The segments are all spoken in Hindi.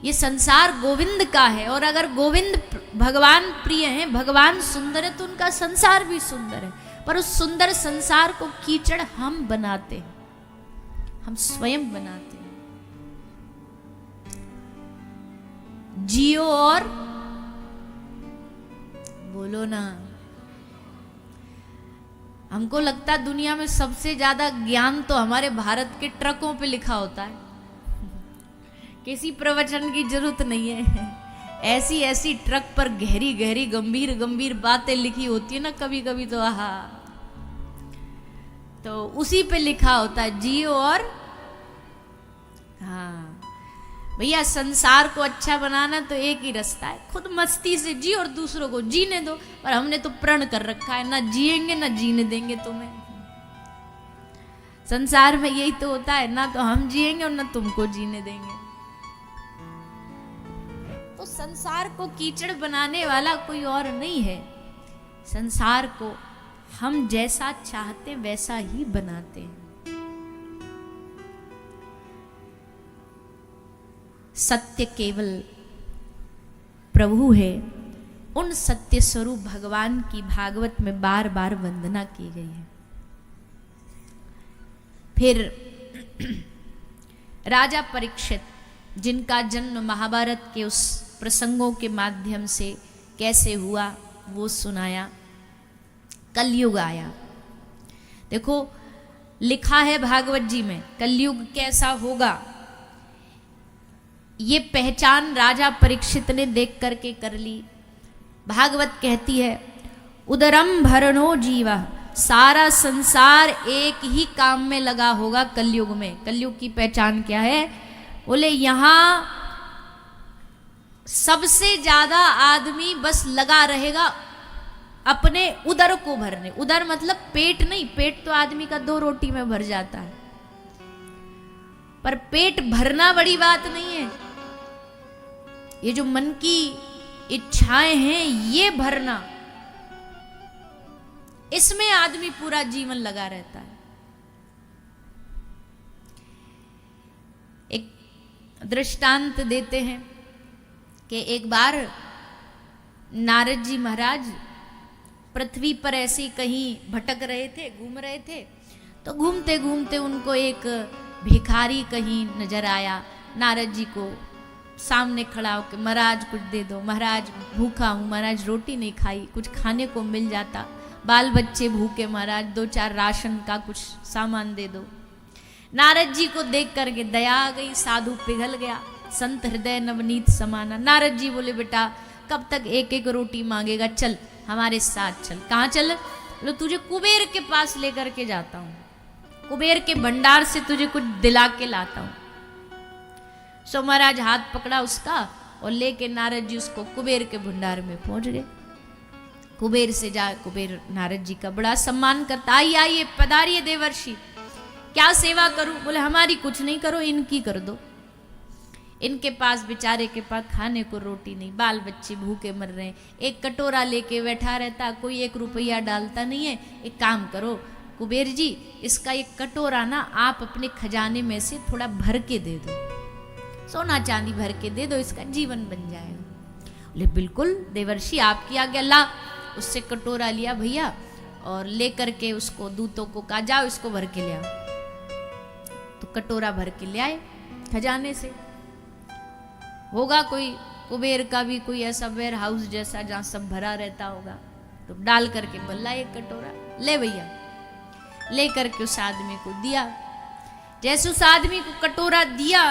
ये संसार गोविंद का है, और अगर गोविंद भगवान प्रिय हैं, भगवान सुंदर है, तो उनका संसार भी सुंदर है। पर उस सुंदर संसार को कीचड़ हम बनाते हैं, हम स्वयं बनाते हैं। जियो और बोलो ना। हमको लगता है दुनिया में सबसे ज्यादा ज्ञान तो हमारे भारत के ट्रकों पे लिखा होता है। किसी प्रवचन की जरूरत नहीं है, ऐसी ऐसी ट्रक पर गहरी गहरी गंभीर गंभीर बातें लिखी होती है ना कभी कभी तो। आहा, तो उसी पे लिखा होता है जियो और। हाँ भैया, संसार को अच्छा बनाना तो एक ही रास्ता है, खुद मस्ती से जी और दूसरों को जीने दो। पर हमने तो प्रण कर रखा है, ना जिएंगे ना जीने देंगे तुम्हें। संसार में यही तो होता है, ना तो हम जिएंगे और ना तुमको जीने देंगे। तो संसार को कीचड़ बनाने वाला कोई और नहीं है, संसार को हम जैसा चाहते वैसा ही बनाते हैं। सत्य केवल प्रभु है, उन सत्य स्वरूप भगवान की भागवत में बार बार वंदना की गई है। फिर राजा परीक्षित, जिनका जन्म महाभारत के उस प्रसंगों के माध्यम से कैसे हुआ वो सुनाया। कलयुग आया। देखो लिखा है भागवत जी में कलयुग कैसा होगा, ये पहचान राजा परीक्षित ने देख करके कर ली। भागवत कहती है उदरम भरणो जीवा, सारा संसार एक ही काम में लगा होगा कलयुग में। कलयुग की पहचान क्या है? बोले यहां सबसे ज्यादा आदमी बस लगा रहेगा अपने उदर को भरने। उदर मतलब पेट नहीं, पेट तो आदमी का 2 रोटी में भर जाता है, पर पेट भरना बड़ी बात नहीं है। ये जो मन की इच्छाएं हैं ये भरना, इसमें आदमी पूरा जीवन लगा रहता है। एक दृष्टांत देते हैं कि एक बार नारद जी महाराज पृथ्वी पर ऐसे कहीं भटक रहे थे, घूम रहे थे, तो घूमते घूमते उनको एक भिखारी कहीं नजर आया। नारद जी को सामने खड़ा होकर महाराज कुछ दे दो, महाराज भूखा हूँ, महाराज रोटी नहीं खाई, कुछ खाने को मिल जाता, बाल बच्चे भूखे, महाराज 2-4 राशन का कुछ सामान दे दो। नारद जी को देख करके दया आ गई, साधु पिघल गया, संत हृदय नवनीत समाना। नारद जी बोले बेटा कब तक एक एक रोटी मांगेगा, चल हमारे साथ चल। कहाँ चल? बोले तुझे कुबेर के पास लेकर के जाता हूँ, कुबेर के भंडार से तुझे कुछ दिला के लाता हूँ। सो महाराज हाथ पकड़ा उसका और लेके नारद जी उसको कुबेर के भंडार में पहुंच गए। कुबेर से जा, कुबेर नारद जी का बड़ा सम्मान करता, आइए आइए पधारिए देवर्षि, क्या सेवा करूं? बोले हमारी कुछ नहीं करो, इनकी कर दो। इनके पास बेचारे के पास खाने को रोटी नहीं, बाल बच्चे भूखे मर रहे हैं, एक कटोरा लेके बैठा रहता, कोई 1 रुपया डालता नहीं है। एक काम करो कुबेर जी, इसका एक कटोरा ना आप अपने खजाने में से थोड़ा भर के दे दो, सोना चांदी भर के दे दो, इसका जीवन बन जाएगा। बोले बिल्कुल देवर्षि आपकी आज्ञा। ला, उससे कटोरा लिया भैया और लेकर के उसको दूतों को कहा जाओ इसको भर के ले आओ। तो कटोरा भर के ले आए खजाने से। होगा कोई कुबेर का भी कोई ऐसा वेयर हाउस जैसा जहां सब भरा रहता होगा, तो डाल करके बल्ला एक कटोरा ले भैया, ले करके उस आदमी को दिया। जैसे उस आदमी को कटोरा दिया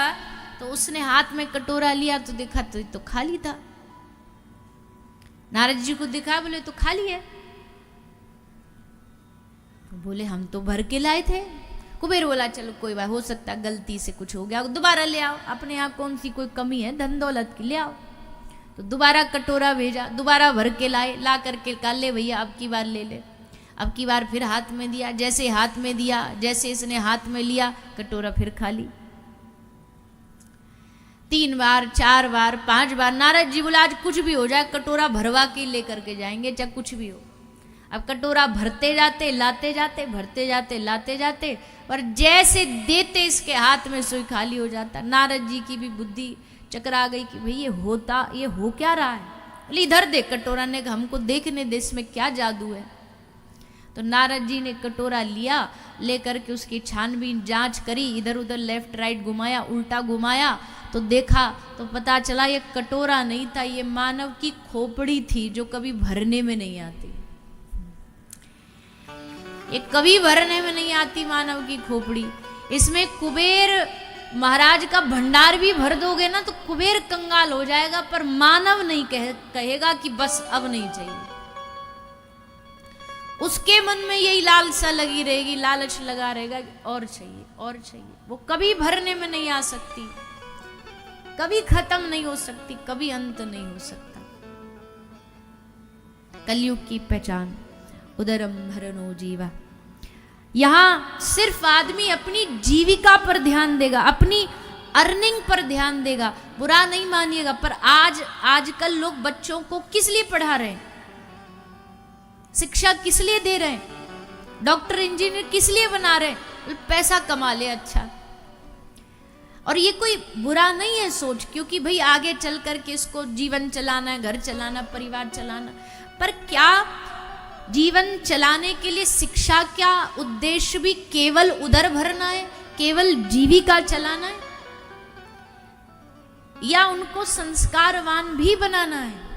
तो उसने हाथ में कटोरा लिया तो देखा तो खाली था। नारद जी को दिखा, बोले तो खाली है। बोले हम तो भर के लाए थे। कुबेर बोला चलो कोई बात, हो सकता गलती से कुछ हो गया, दोबारा ले आओ, अपने यहाँ कौन सी कोई कमी है धन दौलत की, ले आओ। तो दोबारा कटोरा भेजा, दोबारा भर के लाए, ला करके कहा ले भैया अब की बार ले ले। अब की बार फिर हाथ में दिया, जैसे हाथ में दिया, जैसे इसने हाथ में लिया कटोरा फिर खाली। 3 बार 4 बार 5 बार नारद जी बोला आज कुछ भी हो जाए कटोरा भरवा के लेकर के जाएंगे, चाहे कुछ भी हो। अब कटोरा भरते जाते लाते जाते, भरते जाते लाते जाते, और जैसे देते इसके हाथ में सोई खाली हो जाता। नारद जी की भी बुद्धि चकरा गई कि भाई ये हो क्या रहा है। बोले इधर देख कटोरा ने, हमको देखने दे इसमें क्या जादू है। तो नारद जी ने कटोरा लिया, लेकर के उसकी छानबीन जांच करी, इधर उधर लेफ्ट राइट घुमाया, उल्टा घुमाया, तो देखा तो पता चला ये कटोरा नहीं था, ये मानव की खोपड़ी थी जो कभी भरने में नहीं आती। ये कभी भरने में नहीं आती मानव की खोपड़ी। इसमें कुबेर महाराज का भंडार भी भर दोगे ना तो कुबेर कंगाल हो जाएगा, पर मानव नहीं कहेगा कि बस अब नहीं चाहिए। उसके मन में यही लालसा लगी रहेगी, लालच लगा रहेगा, और चाहिए और चाहिए। वो कभी भरने में नहीं आ सकती, कभी खत्म नहीं हो सकती, कभी अंत नहीं हो सकता। कलयुग की पहचान उदरम भरनो जीवा। यहां सिर्फ आदमी अपनी जीविका पर ध्यान देगा, अपनी अर्निंग पर ध्यान देगा। बुरा नहीं मानिएगा, पर आजकल लोग बच्चों को किस लिए पढ़ा रहे हैं, शिक्षा किस लिए दे रहे हैं, डॉक्टर इंजीनियर किस लिए बना रहे हैं, पैसा कमा ले। अच्छा, और ये कोई बुरा नहीं है सोच, क्योंकि भाई आगे चल करके इसको जीवन चलाना है, घर चलाना, परिवार चलाना। पर क्या जीवन चलाने के लिए शिक्षा क्या उद्देश्य भी केवल उदर भरना है, केवल जीविका चलाना है, या उनको संस्कारवान भी बनाना है?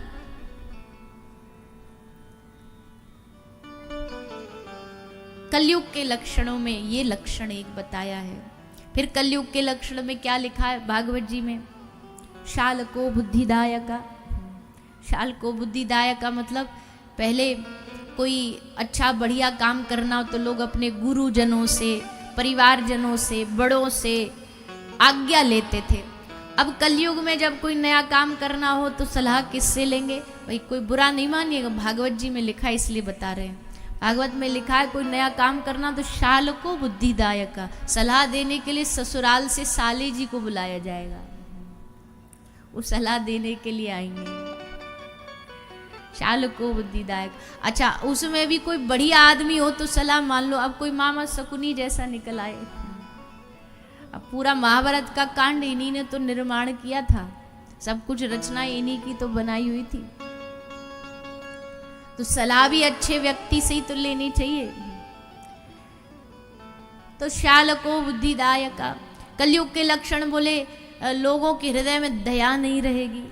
कलयुग के लक्षणों में ये लक्षण एक बताया है। फिर कलयुग के लक्षण में क्या लिखा है भागवत जी में? शाल को बुद्धिदायका। शाल को बुद्धिदायका मतलब पहले कोई अच्छा बढ़िया काम करना हो तो लोग अपने गुरुजनों से, परिवारजनों से, बड़ों से आज्ञा लेते थे। अब कलयुग में जब कोई नया काम करना हो तो सलाह किससे लेंगे? भाई कोई बुरा नहीं मानिएगा, भागवत जी में लिखा है इसलिए बता रहे हैं। भागवत में लिखा है कोई नया काम करना तो शाल को बुद्धिदायका, सलाह देने के लिए ससुराल से साले जी को बुलाया जाएगा, वो सलाह देने के लिए आएंगे। शाल को बुद्धिदायक। अच्छा, उसमें भी कोई बढ़िया आदमी हो तो सलाह मान लो। अब कोई मामा शकुनी जैसा निकल आए, अब पूरा महाभारत का कांड इन्हीं ने तो निर्माण किया था, सब कुछ रचना इन्हीं की तो बनाई हुई थी, तो सलाह भी अच्छे व्यक्ति से ही तो लेनी चाहिए। तो शाल को बुद्धिदायका। कलयुग के लक्षण बोले लोगों के हृदय में दया नहीं रहेगी,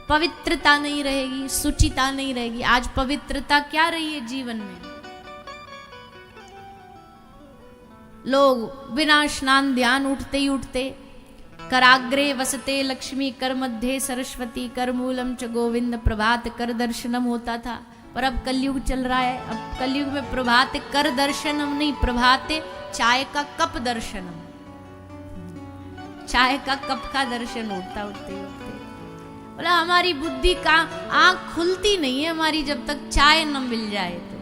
पवित्रता नहीं रहेगी, सुचिता नहीं रहेगी। आज पवित्रता क्या रही है जीवन में? लोग बिना स्नान ध्यान उठते ही उठते, कराग्रे वसते लक्ष्मी, कर मध्य सरस्वती, कर मूलम च गोविंद, प्रभात कर दर्शनम होता था। पर अब कलयुग चल रहा है, अब कलयुग में प्रभात कर दर्शनम नहीं, प्रभात चाय का कप दर्शनम, चाय का कप का दर्शन होता उठते उठते। बोला हमारी बुद्धि का आंख खुलती नहीं है हमारी जब तक चाय न मिल जाए। तो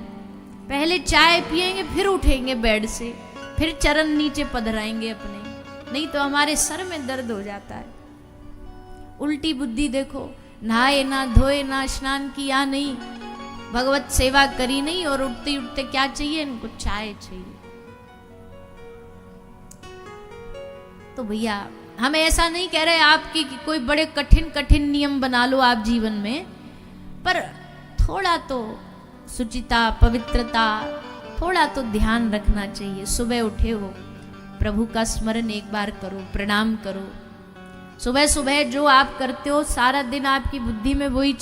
पहले चाय पिएंगे, फिर उठेंगे बेड से, फिर चरण नीचे पधराएंगे अपने, नहीं तो हमारे सर में दर्द हो जाता है। उल्टी बुद्धि देखो, नहाए ना, धोए ना, स्नान किया नहीं, भगवत सेवा करी नहीं, और उठते उठते क्या चाहिए इनको? चाय चाहिए। तो भैया हम ऐसा नहीं कह रहे आपकी कि कोई बड़े कठिन कठिन नियम बना लो आप जीवन में, पर थोड़ा तो सुचिता, पवित्रता, थोड़ा तो ध्यान रखना चाहिए। सुबह उठे हो, प्रभु का स्मरण एक बार करो, प्रणाम करो। सुबह सुबह जो आप करते हो सारा दिन आपकी बुद्धि में वही